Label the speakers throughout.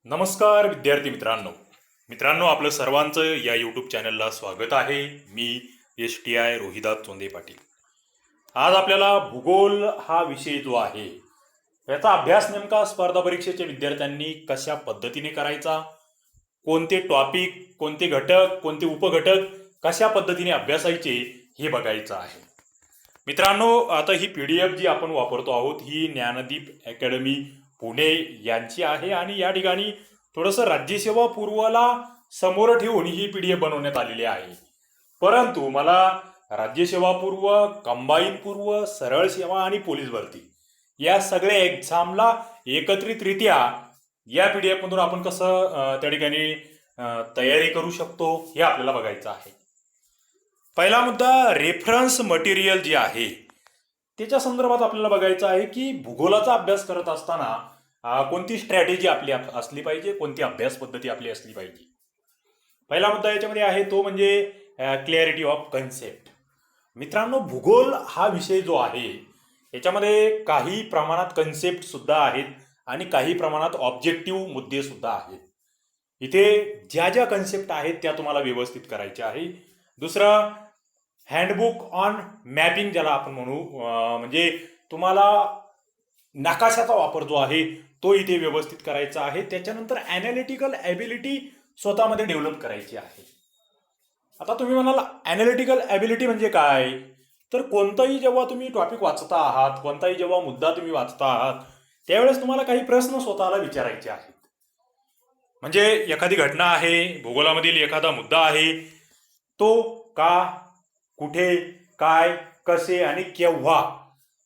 Speaker 1: नमस्कार विद्यार्थी मित्रांनो आपलं सर्वांचं या यूट्यूब चॅनलला स्वागत आहे. मी STI रोहिदास चोंदे पाटील. आज आपल्याला भूगोल हा विषय जो आहे याचा अभ्यास नेमका स्पर्धा परीक्षेच्या विद्यार्थ्यांनी कशा पद्धतीने करायचा, कोणते टॉपिक, कोणते घटक, कोणते उपघटक कशा पद्धतीने अभ्यासायचे हे बघायचं आहे. मित्रांनो, आता ही PDF जी आपण वापरतो आहोत ही ज्ञानदीप अकॅडमी पुणे यांची आहे आणि या ठिकाणी थोडंसं राज्यसेवा पूर्वला समोर ठेवून ही PDF बनवण्यात आलेली आहे. परंतु मला राज्यसेवा पूर्व, कंबाईन पूर्व, सरळ सेवा आणि पोलीस भरती या सगळ्या एक्झामला एकत्रितरित्या या PDF मधून आपण कसं त्या ठिकाणी तयारी करू शकतो हे आपल्याला बघायचं आहे. पहिला मुद्दा रेफरन्स मटेरियल जे आहे त्याच्या संदर्भात आपल्याला बघायचं आहे की भूगोलाचा अभ्यास करत असताना कोणती स्ट्रॅटेजी आपली असली पाहिजे, कोणती अभ्यास पद्धती आपली असली पाहिजे. पहिला मुद्दा याच्यामध्ये आहे तो म्हणजे क्लॅरिटी ऑफ कन्सेप्ट. मित्रांनो, भूगोल हा विषय जो आहे याच्यामध्ये काही प्रमाणात कन्सेप्ट सुद्धा आहेत आणि काही प्रमाणात ऑब्जेक्टिव्ह मुद्दे सुद्धा आहेत. इथे ज्या ज्या कन्सेप्ट आहेत त्या तुम्हाला व्यवस्थित करायच्या आहे. दुसरं हँडबुक ऑन मॅपिंग ज्याला आपण म्हणू, म्हणजे तुम्हाला नकाशाचा वापर जो आहे तो इथे व्यवस्थित करायचा आहे. त्याच्यानंतर ॲनालिटिकल ॲबिलिटी स्वतःमध्ये डेव्हलप करायची आहे. आता तुम्ही म्हणाल ॲनालिटिकल ॲबिलिटी म्हणजे काय, तर कोणताही जेव्हा तुम्ही टॉपिक वाचता आहात, कोणताही जेव्हा मुद्दा तुम्ही वाचता आहात त्यावेळेस तुम्हाला काही प्रश्न स्वतःला विचारायचे आहेत. म्हणजे एखादी घटना आहे, भूगोलामधील एखादा मुद्दा आहे, तो का, कुठे, काय, कसे आणि केव्हा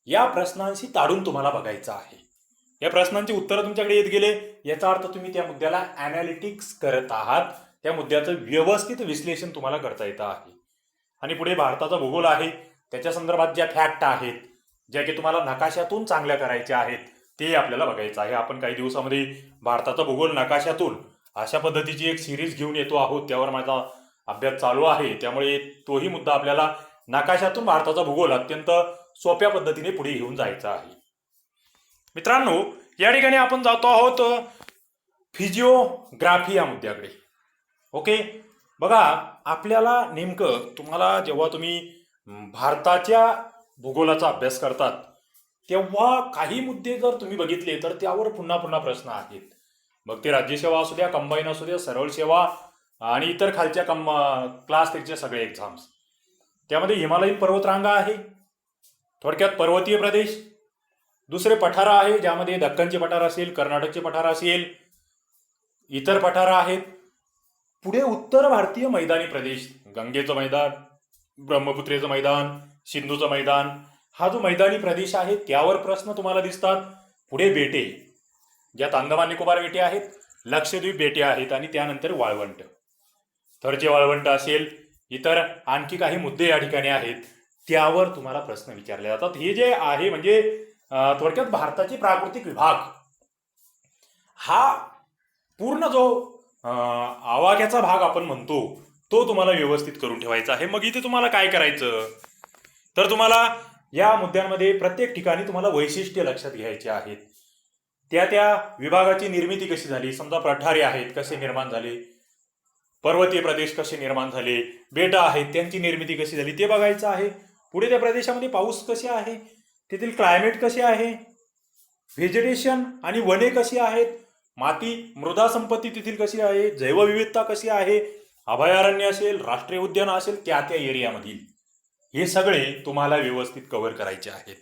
Speaker 1: या प्रश्नांशी ताडून तुम्हाला बघायचं आहे. या प्रश्नांची उत्तरं तुमच्याकडे येत गेले याचा अर्थ तुम्ही त्या मुद्द्याला ॲनालिटिक्स करत आहात, त्या मुद्द्याचं व्यवस्थित विश्लेषण तुम्हाला करता येतं आहे. आणि पुढे भारताचा भूगोल आहे, त्याच्या संदर्भात ज्या फॅक्ट आहेत ज्या की तुम्हाला नकाशातून चांगल्या करायच्या आहेत ते आपल्याला बघायचं आहे. आपण काही दिवसामध्ये भारताचा भूगोल नकाशातून अशा पद्धतीची एक सिरीज घेऊन येतो आहोत, त्यावर माझा अभ्यास चालू आहे. त्यामुळे तोही मुद्दा आपल्याला नकाशातून भारताचा भूगोल अत्यंत सोप्या पद्धतीने पुढे घेऊन जायचा आहे. मित्रांनो, या ठिकाणी आपण जातो आहोत फिजिओग्राफी या मुद्द्याकडे. ओके, बघा आपल्याला नेमकं तुम्हाला जेव्हा तुम्ही भारताच्या भूगोलाचा अभ्यास करतात तेव्हा काही मुद्दे जर तुम्ही बघितले तर त्यावर पुन्हा पुन्हा प्रश्न आहेत. मग ते राज्यसेवा असू द्या, कंबाईन असू द्या, सरळ सेवा आणि इतर खालच्या क्लास 3च्या सगळे एक्झाम्स. त्यामध्ये हिमालयीन पर्वतरांगा आहे, थोडक्यात पर्वतीय प्रदेश. दुसरे पठारा आहे ज्यामध्ये दक्कनचे पठार असेल, कर्नाटकचे पठार असेल, इतर पठारा आहेत. पुढे उत्तर भारतीय मैदानी प्रदेश, गंगेचं मैदान, ब्रह्मपुत्रेचं मैदान, सिंधूचं मैदान, हा जो मैदानी प्रदेश आहे त्यावर प्रश्न तुम्हाला दिसतात. पुढे बेटे ज्यात अंदमान निकोबार बेटे आहेत, लक्षद्वीप बेटे आहेत आणि त्यानंतर वाळवंट, थरचे वाळवंट असेल, इतर आणखी काही मुद्दे या ठिकाणी आहेत त्यावर तुम्हाला प्रश्न विचारले जातात. हे जे आहे म्हणजे थोडक्यात भारताचे प्राकृतिक विभाग हा पूर्ण जो आवाक्याचा भाग आपण म्हणतो तो तुम्हाला व्यवस्थित करून ठेवायचा आहे. मग इथे तुम्हाला काय करायचं तर तुम्हाला या मुद्द्यांमध्ये प्रत्येक ठिकाणी तुम्हाला वैशिष्ट्य लक्षात घ्यायचे आहेत. त्या विभागाची निर्मिती कशी झाली, समजा पठारे आहेत कसे निर्माण झाले, पर्वतीय प्रदेश कसे निर्माण झाले, बेट आहेत त्यांची निर्मिती कशी झाली ते बघायचं आहे. पुढे त्या प्रदेशामध्ये पाऊस कसे आहे, तेथील क्लायमेट कसे आहे, व्हेजिटेशन आणि वने कशी आहेत, माती मृदा संपत्ती तेथील कशी आहे, जैवविविधता कशी आहे, अभयारण्य असेल, राष्ट्रीय उद्यान असेल त्या एरियामधील हे सगळे तुम्हाला व्यवस्थित कव्हर करायचे आहेत.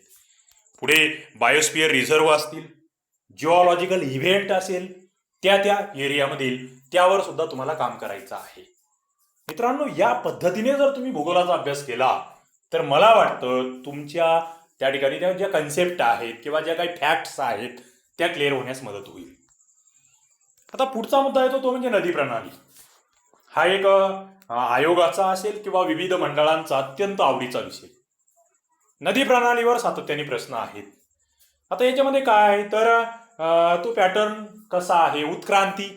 Speaker 1: पुढे बायोस्फिअर रिझर्व असतील, जिओलॉजिकल इव्हेंट असेल त्या एरियामधील त्यावर सुद्धा तुम्हाला काम करायचं आहे. मित्रांनो, या पद्धतीने जर तुम्ही भूगोलाचा अभ्यास केला तर मला वाटतं तुमच्या त्या ठिकाणी ज्या कन्सेप्ट आहेत किंवा ज्या काही फॅक्ट्स आहेत त्या क्लिअर होण्यास मदत होईल. आता पुढचा मुद्दा येतो तो म्हणजे नदी प्रणाली. हा एक आयोगाचा असेल किंवा विविध मंडळांचा अत्यंत आवडीचा विषय. नदी प्रणालीवर सातत्याने प्रश्न आहेत. आता याच्यामध्ये काय तर तो पॅटर्न कसा आहे, उत्क्रांती,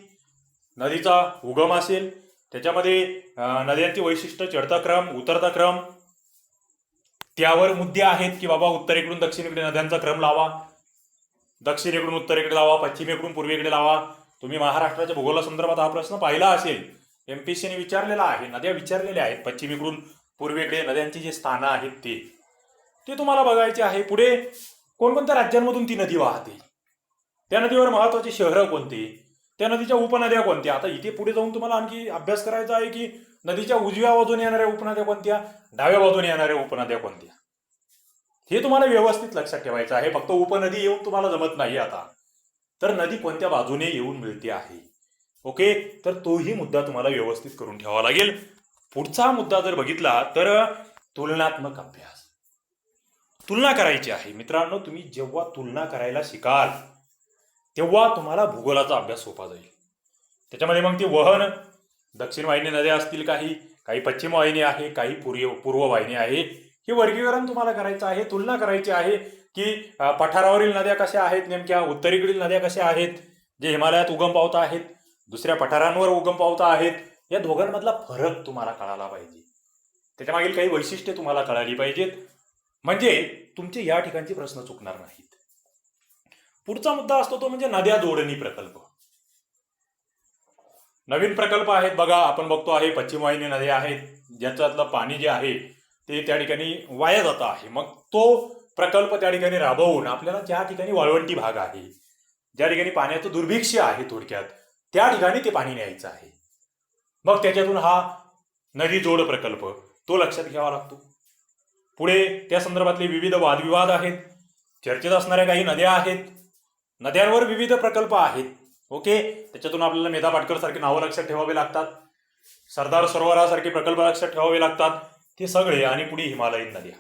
Speaker 1: नदीचा उगम असेल, त्याच्यामध्ये नद्यांची वैशिष्ट्य, चढता क्रम, उतरता क्रम, त्यावर मुद्दे आहेत की बाबा उत्तरेकडून दक्षिणेकडे नद्यांचा क्रम लावा, दक्षिणेकडून उत्तरेकडे लावा, पश्चिमेकडून पूर्वेकडे लावा, तुम्ही महाराष्ट्राच्या भूगोलासंदर्भात हा प्रश्न पाहिला असेल, MPSCने विचारलेला आहे. नद्या विचारलेल्या आहेत, पश्चिमेकडून पूर्वेकडे नद्यांची जी स्थानं आहेत ते तुम्हाला बघायचे आहे. पुढे कोणकोणत्या राज्यांमधून ती नदी वाहते, त्या नदीवर महत्वाची शहरं कोणती, त्या नदीच्या उपनद्या कोणत्या. आता इथे पुढे जाऊन तुम्हाला आणखी अभ्यास करायचा आहे की नदीच्या उजव्या बाजूने येणाऱ्या उपनद्या कोणत्या, डाव्या बाजूने येणाऱ्या उपनद्या कोणत्या, हे तुम्हाला व्यवस्थित लक्षात ठेवायचं आहे. फक्त उपनदी येऊन तुम्हाला जमत नाही आता, तर नदी कोणत्या बाजूने येऊन मिळते आहे. ओके, तर तोही मुद्दा तुम्हाला व्यवस्थित करून ठेवावा लागेल. पुढचा मुद्दा जर बघितला तर तुलनात्मक अभ्यास. तुलना करायची आहे मित्रांनो. तुम्ही जेव्हा तुलना करायला शिकाल तेव्हा तुम्हाला भूगोलाचा अभ्यास सोपा जाईल. त्याच्यामध्ये मग ती वहन, दक्षिण वाहिनी नद्या असतील, काही पश्चिम वाहिनी आहे, काही पूर्व वाहिनी आहे, हे वर्गीकरण तुम्हाला करायचं आहे. तुलना करायची आहे की पठारावरील नद्या कशा आहेत, नेमक्या उत्तरेकडील नद्या कशा आहेत, जे हिमालयात उगम पावता आहेत, दुसऱ्या पठारांवर उगम पावता आहेत, या दोघांमधला फरक तुम्हाला कळाला पाहिजे. त्याच्यामागील काही वैशिष्ट्ये तुम्हाला कळाली पाहिजेत, म्हणजे तुमचे या ठिकाणचे प्रश्न चुकणार नाहीत. पुढचा मुद्दा असतो तो म्हणजे नद्या जोडणी प्रकल्प. नवीन प्रकल्प आहेत बघा, आपण बघतो आहे पश्चिम वाहिनी नद्या आहेत, ज्याच्यातलं पाणी जे आहे ते त्या ठिकाणी वाया जात आहे. मग तो प्रकल्प त्या ठिकाणी राबवून आपल्याला ज्या ठिकाणी वाळवंटी भाग आहे, ज्या ठिकाणी पाण्याचं दुर्भिक्ष्य आहे, थोडक्यात त्या ठिकाणी ते पाणी न्यायचं आहे. मग त्याच्यातून हा नदी जोड प्रकल्प तो लक्षात घ्यावा लागतो. पुढे त्या संदर्भातले विविध वादविवाद आहेत, चर्चेत असणाऱ्या काही नद्या आहेत, नद्यांवर विविध प्रकल्प आहेत. ओके, त्याच्यातून आपल्याला मेधा पाटकर सारखी नावं लक्षात ठेवावी लागतात, सरदार सरोवरासारखे प्रकल्प लक्षात ठेवावे लागतात, ते सगळे. आणि पुढे हिमालयीन नद्या.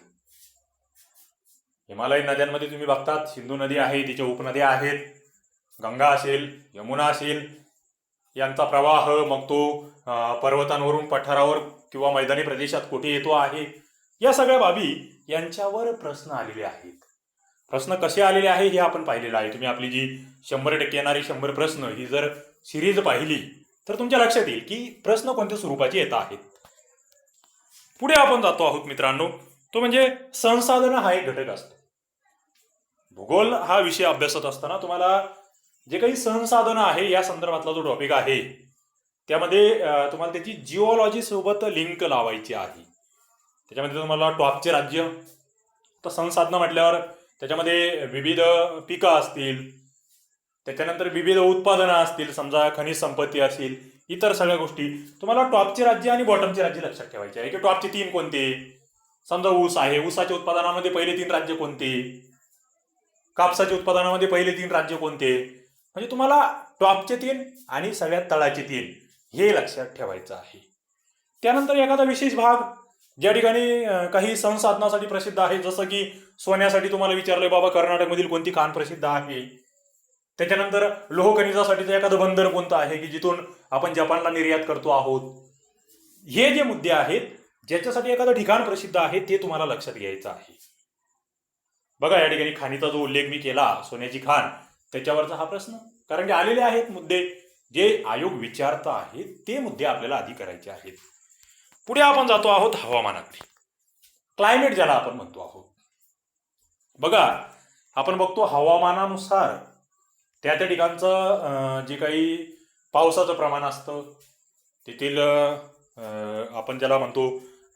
Speaker 1: हिमालयीन नद्यांमध्ये तुम्ही बघतात सिंधू नदी आहे, तिच्या उपनद्या आहेत, गंगा असेल, यमुना असेल, यांचा प्रवाह मग तो पर्वतांवरून पठारावर किंवा मैदानी प्रदेशात कुठे येतो आहे, या सगळ्या बाबी यांच्यावर प्रश्न आलेले आहेत. प्रश्न कसे आलेले आहे हे आपण पाहिलेलं आहे. तुम्ही आपली जी 100% येणारी 100 प्रश्न ही जर सिरीज पाहिली तर तुमच्या लक्षात येईल की प्रश्न कोणत्या स्वरूपाचे येत आहेत. पुढे आपण जातो आहोत मित्रांनो, तो म्हणजे संसाधन हा एक घटक असतो. भूगोल हा विषय अभ्यासत असताना तुम्हाला जे काही संसाधन आहे या संदर्भातला जो टॉपिक आहे त्यामध्ये तुम्हाला त्याची जिओलॉजी सोबत लिंक लावायची आहे. त्याच्यामध्ये तुम्हाला टॉपचे राज्य, तर संसाधनं म्हटल्यावर त्याच्यामध्ये विविध पिकं असतील, त्याच्यानंतर विविध उत्पादनं असतील, समजा खनिज संपत्ती असेल, इतर सगळ्या गोष्टी. तुम्हाला टॉपचे राज्य आणि बॉटमचे राज्य लक्षात ठेवायचे आहे की टॉपचे 3 कोणते. समजा ऊस आहे, ऊसाच्या उत्पादनामध्ये पहिले 3 राज्य कोणते, कापसाच्या उत्पादनामध्ये पहिले 3 राज्य कोणते. म्हणजे तुम्हाला टॉपचे 3 आणि सगळ्यात तळाचे 3 हे लक्षात ठेवायचं आहे. त्यानंतर एखादा विशेष भाग ज्या ठिकाणी काही संसाधनासाठी प्रसिद्ध आहे, जसं की सोन्यासाठी तुम्हाला विचारलंय बाबा कर्नाटकमधील कोणती खाण प्रसिद्ध आहे. त्याच्यानंतर लोह खनिजासाठीचं एखादं बंदर कोणतं आहे की जिथून आपण जपानला निर्यात करतो आहोत. हे जे मुद्दे आहेत ज्याच्यासाठी एखादं ठिकाण प्रसिद्ध आहे ते तुम्हाला लक्षात घ्यायचं आहे. बघा या ठिकाणी खाणीचा जो उल्लेख मी केला, सोन्याची खाण, त्याच्यावरचा हा प्रश्न, कारण की आलेले आहेत मुद्दे जे आयोग विचारता आहे, ते मुद्दे आपल्याला आधी करायचे आहेत. पुढे आपण जातो आहोत हवामानाकडे, क्लायमेट ज्याला आपण म्हणतो आहोत. बघा आपण बघतो हवामानानुसार त्या त्या ठिकाणचं जे काही पावसाचं प्रमाण असतं, तेथील आपण ज्याला म्हणतो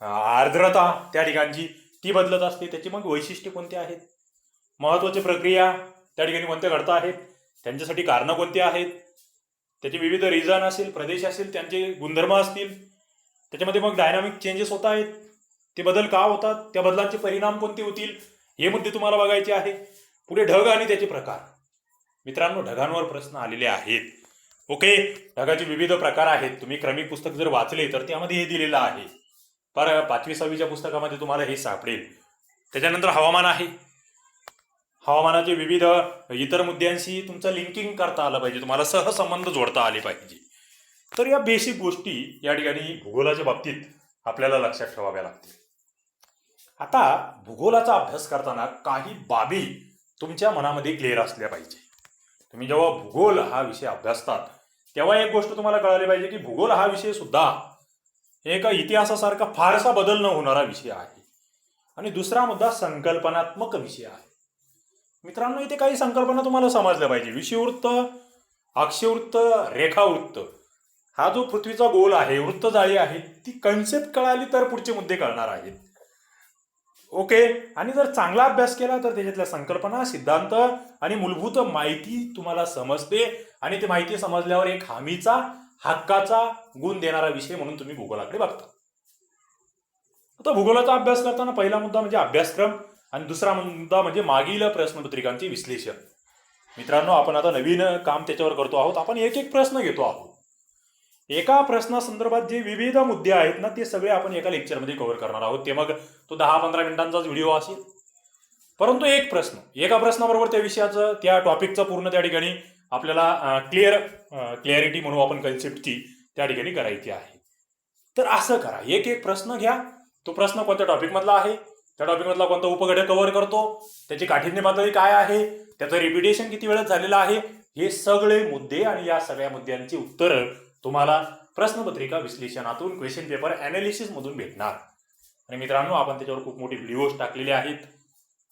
Speaker 1: आर्द्रता त्या ठिकाणची ती बदलत असते. त्याची मग वैशिष्ट्ये कोणती आहेत, महत्त्वाची प्रक्रिया त्या ठिकाणी कोणत्या घडत आहेत, त्यांच्यासाठी कारणं कोणती आहेत, त्याचे विविध रिजन असेल, प्रदेश असेल, त्यांचे गुणधर्म असतील, त्याच्यामध्ये मग डायनामिक चेंजेस होत आहेत, ते बदल का होतात, त्या बदलांचे परिणाम कोणते होतील, हे मुद्दे तुम्हाला बघायचे आहे. पुढे ढग आणि त्याचे प्रकार. मित्रांनो ढगांवर प्रश्न आलेले आहेत. ओके, ढगाचे विविध प्रकार आहेत. तुम्ही क्रमिक पुस्तक जर वाचले तर त्यामध्ये हे दिलेलं आहे, पर 5वी 6वीच्या पुस्तकामध्ये तुम्हाला हे सापडेल. त्याच्यानंतर हवामान आहे, हवामानाचे विविध इतर मुद्द्यांशी तुमचं लिंकिंग करता आलं पाहिजे, तुम्हाला सहसंबंध जोडता आले पाहिजे. तर या बेसिक गोष्टी या ठिकाणी भूगोलाच्या बाबतीत आपल्याला लक्षात ठेवाव्या लागतील. आता भूगोलाचा अभ्यास करताना काही बाबी तुमच्या मनामध्ये क्लिअर असल्या पाहिजे. तुम्ही जेव्हा भूगोल हा विषय अभ्यासतात तेव्हा एक गोष्ट तुम्हाला कळाली पाहिजे की भूगोल हा विषय सुद्धा एका इतिहासासारखा फारसा बदल न होणारा विषय आहे. आणि दुसरा मुद्दा संकल्पनात्मक विषय आहे. मित्रांनो इथे काही संकल्पना तुम्हाला समजल्या पाहिजे. विषुववृत्त अक्षवृत्त, रेखावृत्त, हा जो पृथ्वीचा गोल आहे, वृत्तजाळी आहे, ती कन्सेप्ट कळाली तर पुढचे मुद्दे कळणार आहेत. ओके. आणि जर चांगला अभ्यास केला तर त्याच्यातल्या संकल्पना, सिद्धांत आणि मूलभूत माहिती तुम्हाला समजते आणि ती माहिती समजल्यावर एक हमीचा, हक्काचा गुण देणारा विषय म्हणून तुम्ही भूगोलाकडे बघता. आता भूगोलाचा अभ्यास करताना पहिला मुद्दा म्हणजे अभ्यासक्रम आणि दुसरा मुद्दा म्हणजे मागील प्रश्नपत्रिकांचे विश्लेषण. मित्रांनो, आपण आता नवीन काम त्याच्यावर करतो आहोत. आपण एक एक प्रश्न घेतो आहोत. एका प्रश्नासंदर्भात जे विविध मुद्दे आहेत ना, ते सगळे आपण एका लेक्चरमध्ये कव्हर करणार आहोत. ते मग तो 10-15 मिनिटांचाच व्हिडिओ असेल. परंतु एक प्रश्न, एका प्रश्नाबरोबर त्या विषयाचं, त्या टॉपिकचं पूर्ण त्या ठिकाणी आपल्याला क्लिअरिटी म्हणू आपण कन्सेप्टची त्या ठिकाणी करायची आहे. तर असं करा, एक एक प्रश्न घ्या. तो प्रश्न कोणत्या टॉपिकमधला आहे, त्या टॉपिकमधला कोणता उपघटक कव्हर करतो, त्याची काठिण्य पातळी काय आहे, त्याचं रिपिटेशन किती वेळेस झालेलं आहे, हे सगळे मुद्दे आणि या सगळ्या मुद्द्यांची उत्तरं तुम्हाला प्रश्नपत्रिका विश्लेषणातून, क्वेश्चन पेपर अनालिसिस मधून भेटणार. आणि मित्रांनो, आपण त्याच्यावर खूप मोठे व्हिडिओज टाकलेले आहेत.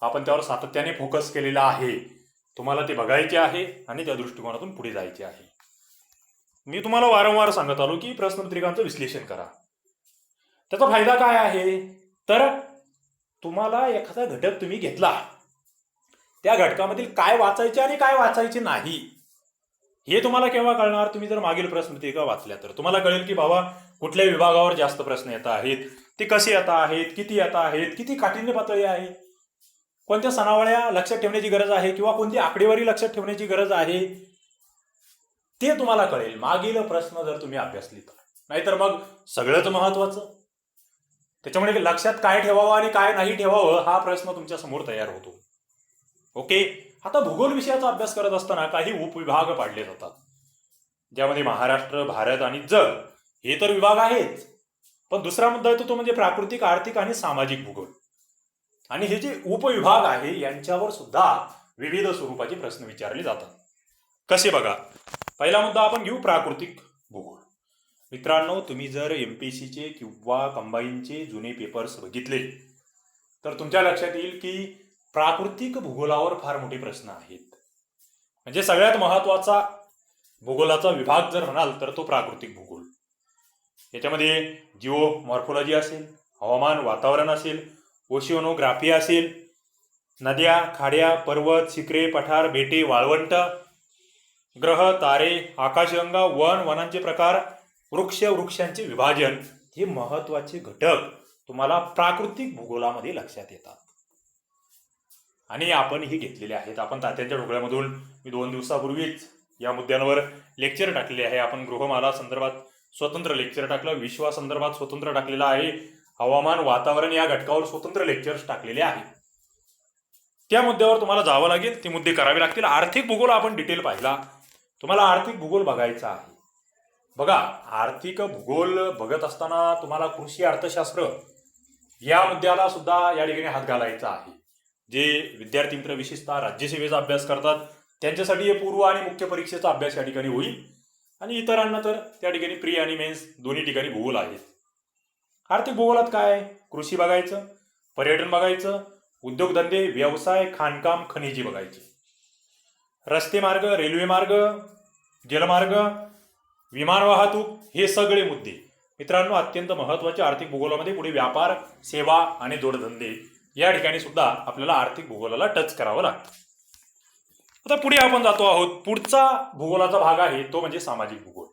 Speaker 1: आपण त्यावर सातत्याने फोकस केलेला आहे. तुम्हाला ते बघायचे आहे आणि त्या दृष्टिकोनातून पुढे जायचे आहे. मी तुम्हाला वारंवार सांगत आलो की प्रश्नपत्रिकांचं विश्लेषण करा. त्याचा फायदा काय आहे, तर तुम्हाला एखादा घटक तुम्ही घेतला, त्या घटकामधील काय वाचायचे आणि काय वाचायचे नाही हे तुम्हाला केव्हा कळणार, तुम्ही जर मागील प्रश्नपत्रिका वाचल्या तर. तुम्हाला कळेल की बाबा कुठल्या विभागावर जास्त प्रश्न येत आहेत, ते कसे येत आहेत, किती येत आहेत, किती काठिण्य पातळी आहे, कोणत्या सणावळ्या लक्षात ठेवण्याची गरज आहे किंवा कोणती आकडेवारी लक्षात ठेवण्याची गरज आहे, ते तुम्हाला कळेल मागील प्रश्न जर तुम्ही अभ्यासली तर. नाहीतर मग सगळंच महत्वाचं, त्याच्यामुळे लक्षात काय ठेवावं आणि काय नाही ठेवावं हा प्रश्न तुमच्या समोर तयार होतो. ओके. आता भूगोल विषयाचा अभ्यास करत असताना काही उपविभाग पाडले जातात, ज्यामध्ये महाराष्ट्र, भारत आणि जग हे तर विभाग आहेच, पण दुसरा मुद्दा येतो तो म्हणजे प्राकृतिक, आर्थिक आणि सामाजिक भूगोल. आणि हे जे उपविभाग आहे यांच्यावर सुद्धा विविध स्वरूपाचे प्रश्न विचारले जातात. कसे बघा, पहिला मुद्दा आपण घेऊ प्राकृतिक भूगोल. मित्रांनो, तुम्ही जर एमपीएससीचे किंवा कंबाईनचे जुने पेपर्स बघितले तर तुमच्या लक्षात येईल की प्राकृतिक भूगोलावर फार मोठे प्रश्न आहेत. म्हणजे सगळ्यात महत्वाचा भूगोलाचा विभाग जर म्हणाल तर तो प्राकृतिक भूगोल. याच्यामध्ये जिओ मॉर्फोलॉजी असेल, हवामान वातावरण असेल, ओशिओनोग्राफी असेल, नद्या, खाड्या, पर्वत, शिखरे, पठार, बेटे, वाळवंट, ग्रह, तारे, आकाशगंगा, वनांचे प्रकार, वृक्षांचे विभाजन, हे महत्वाचे घटक तुम्हाला प्राकृतिक भूगोलामध्ये लक्षात येतात. आणि आपण हे घेतलेले आहेत. आपण तात्यांच्या ढोकळ्यामधून मी 2 दिवसापूर्वीच या मुद्द्यांवर लेक्चर टाकलेले आहे. आपण गृहमाला संदर्भात स्वतंत्र लेक्चर टाकलं, विश्वासंदर्भात स्वतंत्र टाकलेलं आहे, हवामान वातावरण या घटकावर स्वतंत्र लेक्चर्स टाकलेले आहेत. त्या मुद्द्यावर तुम्हाला जावं लागेल, ते मुद्दे करावे लागतील. आर्थिक भूगोल आपण डिटेल पाहिला, तुम्हाला आर्थिक भूगोल बघायचा आहे. बघा, आर्थिक भूगोल बघत असताना तुम्हाला कृषी अर्थशास्त्र या मुद्द्याला सुद्धा या ठिकाणी हात घालायचा आहे. जे विद्यार्थी मित्र विशेषतः राज्यसेवेचा अभ्यास करतात त्यांच्यासाठी हे पूर्व आणि मुख्य परीक्षेचा अभ्यास या ठिकाणी होईल. आणि इतरांना तर त्या ठिकाणी प्री आणि मेन्स दोन्ही ठिकाणी भूगोल आहेत. आर्थिक भूगोलात काय, कृषी बघायचं, पर्यटन बघायचं, उद्योगधंदे, व्यवसाय, खाणकाम, खनिजे बघायची, रस्ते मार्ग, रेल्वे मार्ग, जलमार्ग, विमान वाहतूक, हे सगळे मुद्दे मित्रांनो अत्यंत महत्वाचे. आर्थिक भूगोलामध्ये पुढे व्यापार, सेवा आणि जोडधंदे या ठिकाणी सुद्धा आपल्याला आर्थिक भूगोलाला टच करावं लागतं. आता पुढे आपण जातो आहोत. पुढचा भूगोलाचा भाग आहे तो म्हणजे सामाजिक भूगोल.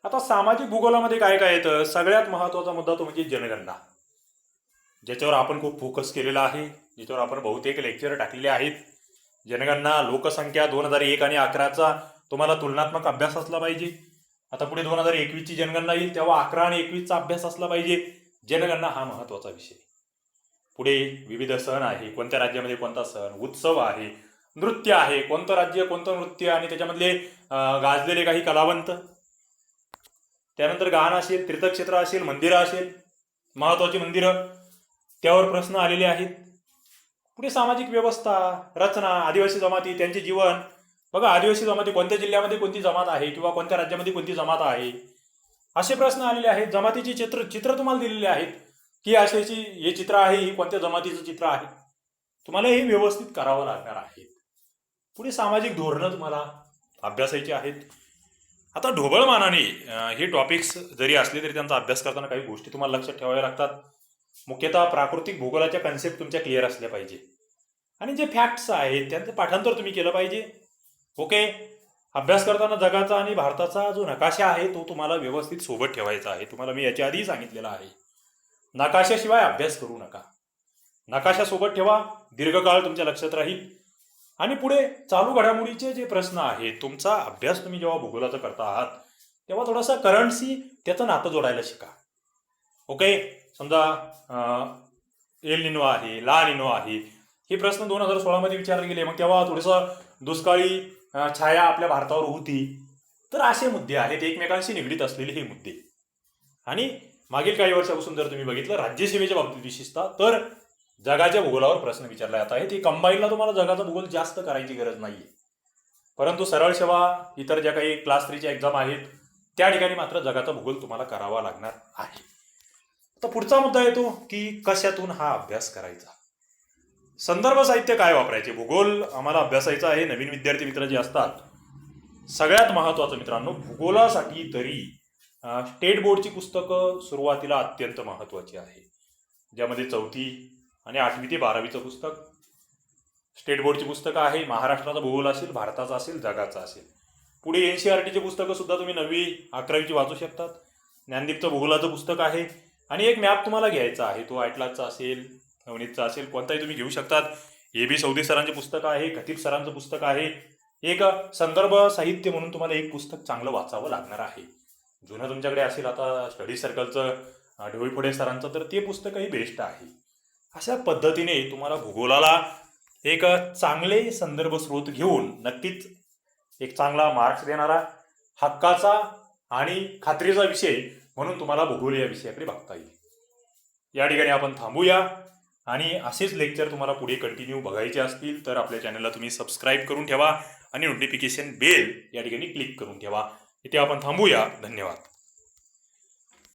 Speaker 1: आता सामाजिक भूगोलामध्ये काय काय येतं, सगळ्यात महत्वाचा मुद्दा तो म्हणजे जनगणना, ज्याच्यावर आपण खूप फोकस केलेला आहे, ज्याच्यावर आपण बहुतेक लेक्चर टाकलेले आहेत. जनगणना, लोकसंख्या 2001 आणि 11चा तुम्हाला तुलनात्मक अभ्यास असला पाहिजे. आता पुढे 2021ची जनगणना येईल तेव्हा 11 आणि 21चा अभ्यास असला पाहिजे. जनगणना हा महत्वाचा विषय. पुढे विविध सण आहे, कोणत्या राज्यामध्ये कोणता सण, उत्सव आहे, नृत्य आहे, कोणतं राज्य कोणतं नृत्य आणि त्याच्यामधले गाजलेले काही कलावंत, त्यानंतर गान असेल, तीर्थक्षेत्र असेल, मंदिरं असेल, महत्वाची मंदिरं, त्यावर प्रश्न आलेले आहेत. पुढे सामाजिक व्यवस्था, रचना, आदिवासी जमाती, त्यांचे जीवन. बघा, आदिवासी जमाती कोणत्या जिल्ह्यामध्ये कोणती जमात आहे किंवा कोणत्या राज्यामध्ये कोणती जमात आहे, असे प्रश्न आलेले आहेत. जमातीची चित्र तुम्हाला दिलेले आहेत की अशाची हे चित्र आहे, ही कोणत्या जमातीचं चित्र आहे, तुम्हाला हे व्यवस्थित करावं लागणार आहे. पुढे सामाजिक धोरणं तुम्हाला अभ्यासायचे आहेत. आता ढोबळमानाने हे टॉपिक्स जरी असले तरी त्यांचा अभ्यास करताना काही गोष्टी तुम्हाला लक्षात ठेवाव्या लागतात. मुख्यतः प्राकृतिक भूगोलाच्या कन्सेप्ट तुमच्या क्लिअर असल्या पाहिजे आणि जे फॅक्ट्स आहेत त्यांचं पाठांतर तुम्ही केलं पाहिजे. ओके. अभ्यास करताना जगाचा आणि भारताचा जो नकाशा आहे तो तुम्हाला व्यवस्थित सोबत ठेवायचा आहे. तुम्हाला मी याच्या आधीही सांगितलेलं आहे, नकाशाशिवाय अभ्यास करू नका. नकाशा सोबत ठेवा, दीर्घकाळ तुमच्या लक्षात राहील. आणि पुढे चालू घडामोडीचे जे प्रश्न आहेत, तुमचा अभ्यास तुम्ही जेव्हा भूगोलाचा करता आहात तेव्हा थोडासा करंटशी त्याचं नातं जोडायला शिका. ओके. समजा एल निनो आहे, ला निनो आहे, हे प्रश्न 2016 मध्ये विचारले गेले, मग तेव्हा थोडंसं दुष्काळी छाया आपल्या भारतावर होती. तर असे मुद्दे आहेत, एकमेकांशी निगडीत असलेले हे मुद्दे. आणि मागील काही वर्षापासून जर तुम्ही बघितलं राज्यसेवेच्या बाबतीत विशेषतः, तर जगाच्या भूगोलावर प्रश्न विचारले जात आहेत. हे कंबाईनला तुम्हाला जगाचा भूगोल जास्त करायची गरज नाहीये, परंतु सरळ सेवा इतर ज्या काही क्लास 3च्या एक्झाम आहेत त्या ठिकाणी मात्र जगाचा भूगोल तुम्हाला करावा लागणार आहे. तर पुढचा मुद्दा येतो की कशातून हा अभ्यास करायचा. संदर्भ साहित्य काय वापरायचे. भूगोल आम्हाला अभ्यासायचा आहे. नवीन विद्यार्थी मित्र जे असतात, सगळ्यात महत्वाचं मित्रांनो, भूगोलासाठी तरी स्टेट बोर्डची पुस्तकं सुरुवातीला अत्यंत महत्वाची आहे, ज्यामध्ये 4थी आणि 8वी ते 12वीचं पुस्तक स्टेट बोर्डची पुस्तकं आहे. महाराष्ट्राचा भूगोल असेल, भारताचा असेल, जगाचा असेल. पुढे NCERTची पुस्तकं सुद्धा तुम्ही 9वी 11वीची वाचू शकतात. ज्ञानदीपचं भूगोलाचं पुस्तक आहे. आणि एक मॅप तुम्हाला घ्यायचा आहे, तो ॲटलासचा असेल, नवनीतचा असेल, कोणताही तुम्ही घेऊ शकतात. AB सौदी सरांचे पुस्तक आहे, खतीब सरांचं पुस्तक आहे. एक संदर्भ साहित्य म्हणून तुम्हाला एक पुस्तक चांगलं वाचावं लागणार आहे. जुनं तुमच्याकडे असेल आता स्टडी सर्कलचं ढोईफोडे सरांचं, तर ते पुस्तकही बेस्ट आहे. अशा पद्धतीने तुम्हाला भूगोलाला एक चांगले संदर्भ स्रोत घेऊन नक्कीच एक चांगला मार्क्स देणारा, हक्काचा आणि खात्रीचा विषय म्हणून तुम्हाला भूगोल या विषयाकडे बघता येईल. या ठिकाणी आपण थांबूया. आणि असेच लेक्चर तुम्हाला पुढे कंटिन्यू बघायचे असतील तर आपल्या चॅनलला तुम्ही सबस्क्राईब करून ठेवा आणि नोटिफिकेशन बेल या ठिकाणी क्लिक करून ठेवा. इथे आपण थांबूया. धन्यवाद.